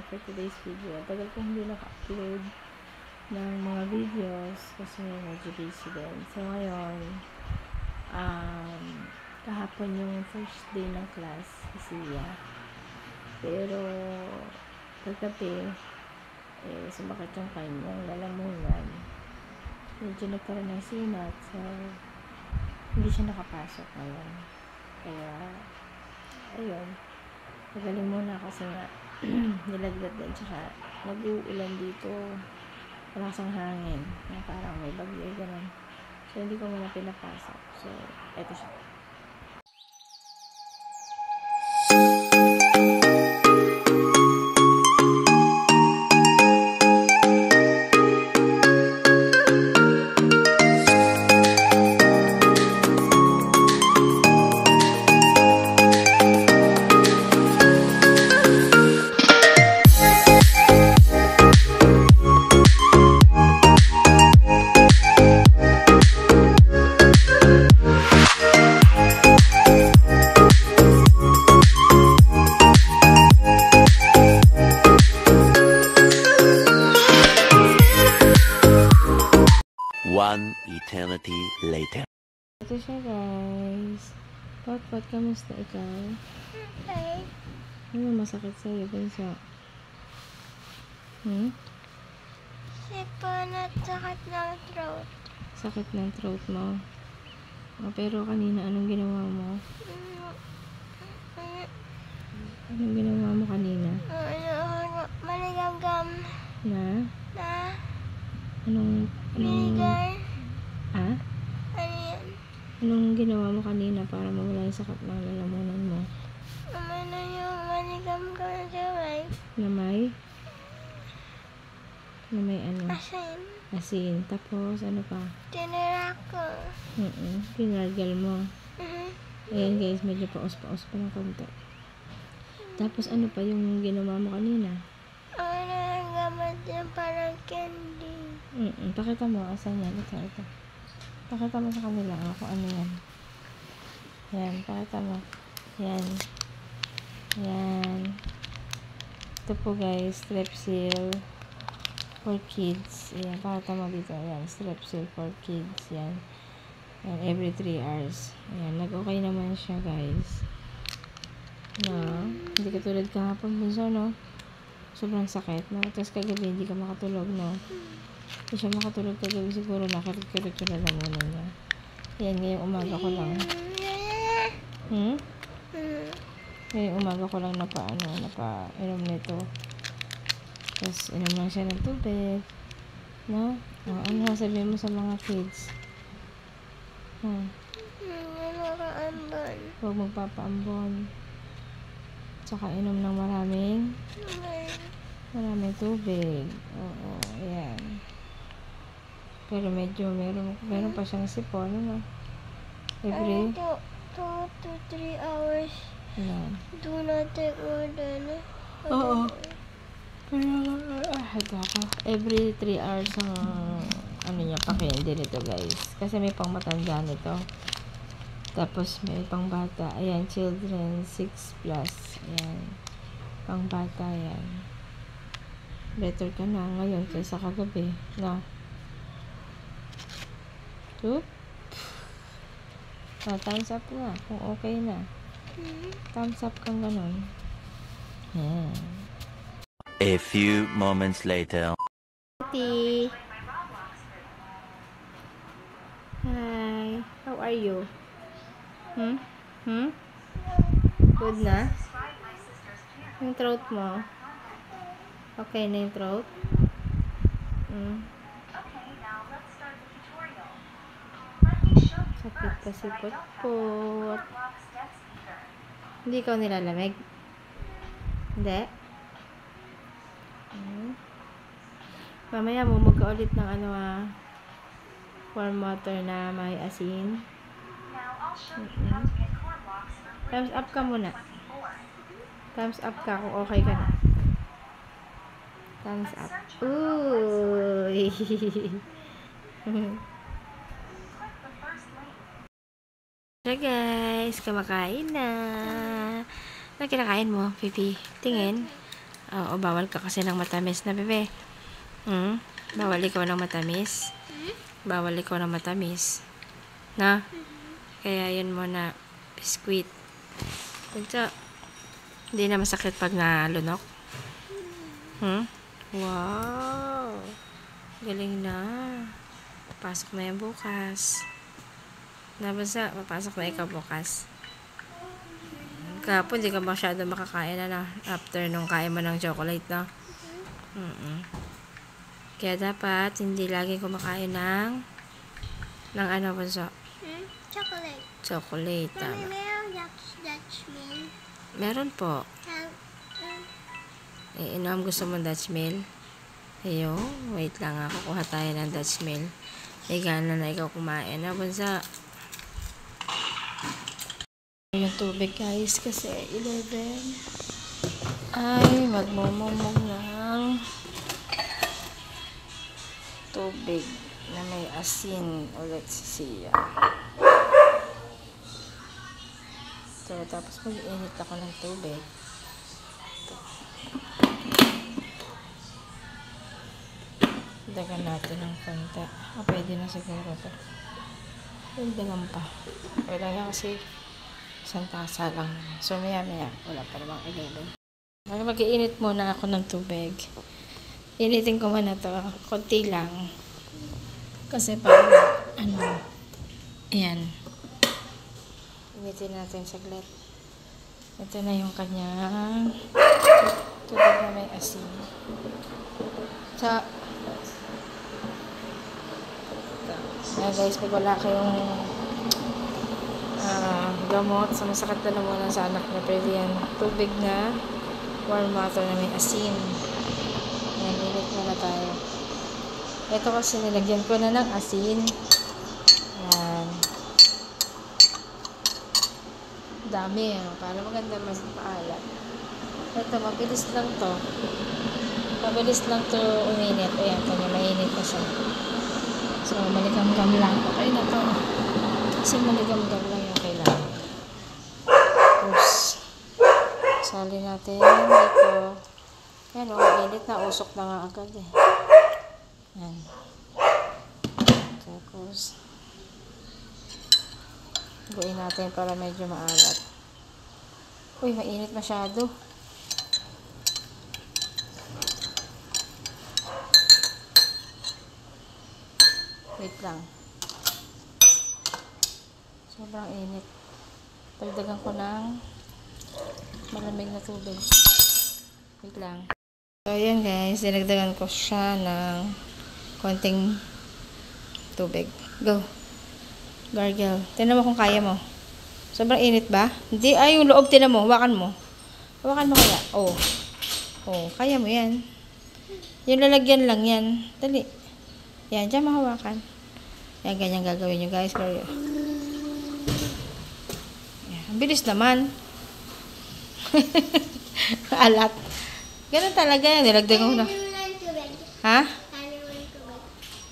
for today's video. Tagal kong hindi naka-upload ng mga videos kasi medyo busy din. So, ngayon, kahapon yung first day ng class si Sia. Pero, paggabi, sumakit yung kanyang lalamunan. Medyo nagkaroon ng sinat. So, hindi siya nakapasok ngayon. Kaya, ayun. Magaling muna kasi nga nilagdat din, tsaka nag-uulan dito, malakas ang hangin, parang may bagyo, gano'n. So hindi ko muna pinapasok. So eto siya. One eternity later. Ito siya, guys. Pot, kamusta ikaw? Okay. Ano masakit sa'yo, Benso? Sipon at sakit ng throat. Sakit ng throat mo? Pero kanina, anong ginawa mo? Anong ginawa mo kanina? Manigamgam Na? na Anong vinegar. Ah? Ano yan? Anong ginawa mo kanina para mawala yung sakit ng lalamunan mo? Ano yung manigamgam na gawin? Na may ano? Asin. Asin. Tapos, ano pa? Tinira ko. Pinargal mo. Ayan guys, medyo paos-paos pa ng konti. Tapos, ano pa yung ginawa mo kanina? Ano yung gamot yung parang candy? Pakita mo, asan yan? Ito. Pakita mo sa kanila kung ano yan. Yan, pakita mo. Yan. Ito po guys, Strepsil for kids. Yan, pakita mo dito. Yan, Strepsil for kids. Yan. Every 3 hours. Yan, nag-okay naman siya guys. No? Hindi katulad kahapon bunso, no? Sobrang sakit, no? Tapos kagabi, hindi ka makatulog, no? Hindi siya makatulog kagabi, siguro nakikirit yung lalamunan niya. Yan, ngayong umaga ko lang. Ngayong umaga ko lang napa-inom nito. Tapos, inom lang siya ng tubig. No? Ano sabihin mo sa mga kids? Makaambon. Huwag magpapaambon. Tsaka inom ng maraming tubig. Oo, ayan. Pero medyo meron pa siyang sipon, ano? Every 2 to 3 hours. Ayan. Do not take more than. Oo. Every 3 hours ang ano niya, pakindi nito guys. Kasi may pang matanda nito. Tapos may pang bata. Ayan, children 6 plus. Ayan. Pang bata yan. Better ka na ngayon kaysa kagabi. No? Oop. Thumbs up na. Kung okay na. Thumbs up kang ganon. Ayan. A few moments later. Kitty. Hi. How are you? Good na? Yung throat mo? Okay na yung throat? Sakit kasi pot-pot. Hindi ikaw nilalamig? Hindi? Mamaya bumog ka ulit ng warm water na may asin. Thumbs up ka muna. Thumbs up ka kung okay ka na. Thumbs up. Uy! So guys, kumakain na. Ano kinakain mo, Pipi? Tingin. Oo, bawal ka kasi ng matamis na, bebe. Bawal ikaw ng matamis. Bawal ikaw ng matamis. Na? Kaya yun muna, biskuit. Punta. Hindi na masakit pag nalunok. Wow! Galing na. Papasok na yan bukas. Nabasa, papasok na ikaw bukas. Kapon, di ka masyado makakain na after nung kain mo ng chocolate, no? Kaya dapat, hindi lagi kumakain ng ano, bunso? Chocolate. Chocolate, Mami, tama. meron Dutch meal. Meron po. Inom, gusto mo Dutch meal? Ayun, wait lang ha. Kukuha tayo ng Dutch meal. Gana na ikaw kumain na, bunsa. Yung tubig, guys, kasi 11. Ay, magmumumog ng tubig na may asin ulit siya. So, tapos mag-init ako ng tubig. Dagan natin ng konti. Pwede na siguro to. Dagan pa. Wala na kasi isang tasa lang. So, maya-maya. Wala pa namang 11. Mag-iinit muna ako ng tubig. Initin ko muna to. Konti lang. Kasi para, ayan. Initin natin saglit. Ito na yung kanyang tubig na may asin. So, ayan guys, pag wala kayong gamot sa masakit na namunan sa anak na, pwede yan tubig na warm water na may asin. Ayan, init muna tayo. Ito kasi nilagyan ko na ng asin. Ayan. Dami, para maganda mas paalat. Ito, mabilis lang to. Mabilis lang to uminit. Ayan, kanya mainit na siya. So, maligam-gam lang. Okay na to. Kasi maligam-gam lang yung kailangan. Tapos, sali natin dito. Yan o, mainit na. Usok na nga agad eh. Yan. Tapos, buuin natin para medyo maalat. Uy, mainit masyado. Wait lang. Sobrang init. Dagdagan ko ng malamig na tubig. Wait lang. So, ayan guys. Dinagdagan ko siya ng konting tubig. Go. Gargle. Tingnan mo kung kaya mo. Sobrang init ba? Hindi. Ay, yung loob. Tingnan mo. Hawakan mo. Hawakan mo kaya. Oh. Oh, kaya mo yan. Yung lalagyan lang yan. Dali. Yan. Diyan mahawakan. Yan, ganyan gagawin nyo guys. Yan. Ang bilis naman. Alat. Ganun talaga yan. Nilagdagan ko na. Ha?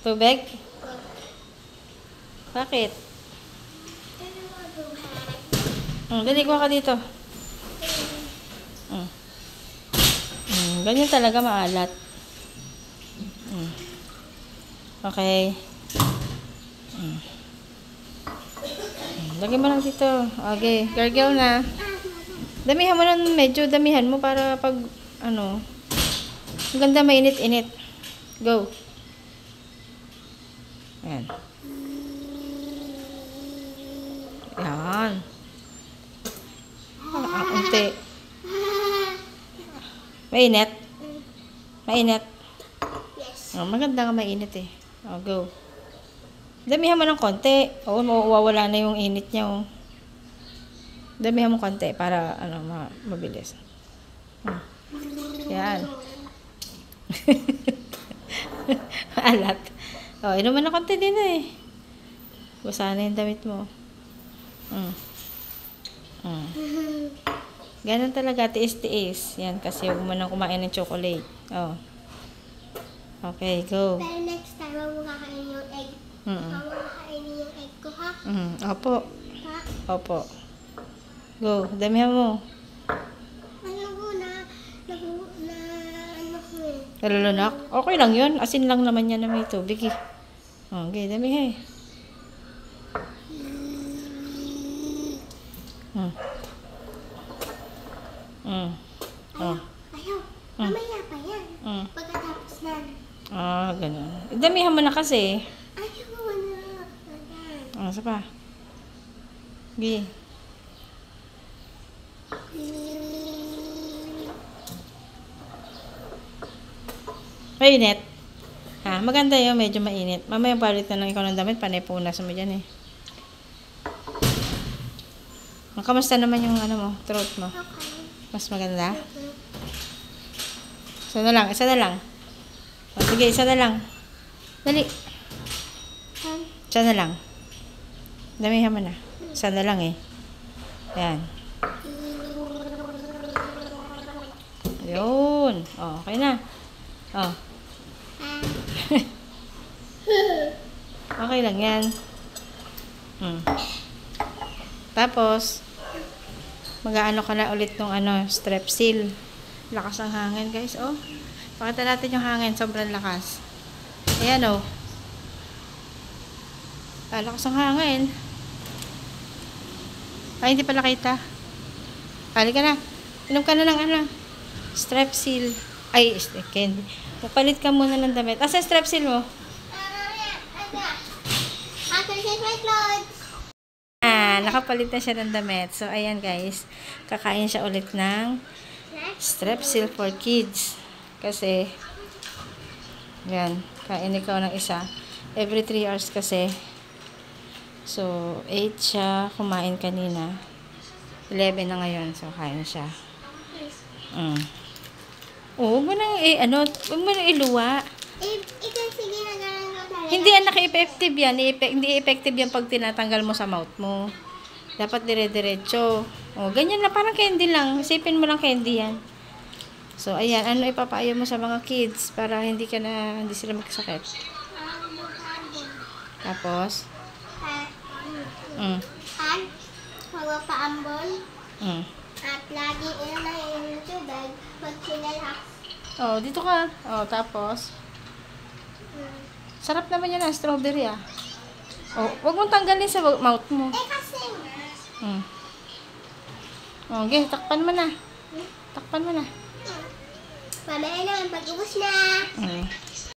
Tubig? Bakit? Dali, kuha ka dito. Ganyan talaga maalat. Okay. Lagyan mo lang dito. Okay. Gargle na. Damihan mo lang. Medyo damihan mo para pag ang ganda mainit-init. Go. Ayan. Yan. Unti. Mainit? Mainit? Yes. Maganda nga mainit eh. Go. Damihan mo ng konti. Oo, mawawala na yung init niya. Oh. Damihan mo konti para mabilis. Yan. Alat. Oh, inuman na konti din eh. Basa na yung damit mo. Ganun talaga, tiis-tiis. Yan, kasi huwag mo nang kumain ng chocolate. Oh. Okay, go. Pero next time, huwag mo kakainin yung egg. Huwag mo kakainin yung egg ko, ha? Opo. Ha? Opo. Go, damihan mo. Alam ko na Nalulunak? Okay lang yun. Asin lang naman yan na may tubig eh. Okay, dami eh. Oh. Ayaw. Mamaya pa yan. Pagkatapos na. Ganun. Damihan mo na kasi. Ayaw mo na. Ayan. Isa pa. Okay. Mainit. Maganda yun. Medyo mainit. Mamaya palit na lang ikaw ng damit. Panay-punas mo dyan eh. Kamusta naman yung throat mo? Okay. Mas maganda? Isa na lang. Isa na lang. Sige, isa na lang. Dali. Isa na lang. Damihan mo na. Isa na lang eh. Ayan. Yun. Okay na. Okay lang yan. Tapos, mag-aano ka na ulit ng Strepsil. Lakas ang hangin, guys. Pakita natin yung hangin. Sobrang lakas. Ayan, lakas ang hangin. Ay, hindi pala kita. Pali ka na. Inom ka na ng Strepsil. Ay, candy. Mapalit ka muna ng damit. Asa Strepsil mo? After check my clothes. Nakapalit na siya ng damit. So, ayan guys. Kakain siya ulit ng Strepsil for kids. Kasi, yan. Kain ikaw ng isa. Every 3 hours kasi. So, 8 siya. Kumain kanina. 11 na ngayon. So, kain siya. Huwag mo nang huwag mo nang iluwa. Ito sige na gano'n ko talaga. Hindi anak, effective yan. Hindi effective yan pag tinatanggal mo sa mouth mo. Dapat dire-diretso. Ganyan na, parang candy lang. Isipin mo lang candy yan. So, ayan. Ano ipapayo mo sa mga kids para hindi sila magkasakit? Tapos? Magpapaambon. At lagi yung tubig. Mag-chillax. Dito ka. Tapos? Sarap naman yan strawberry huwag mong tanggalin sa mouth mo. Kasi Okay, takpan mo na. Takpan mo na. mamaya na, pag-ubos na.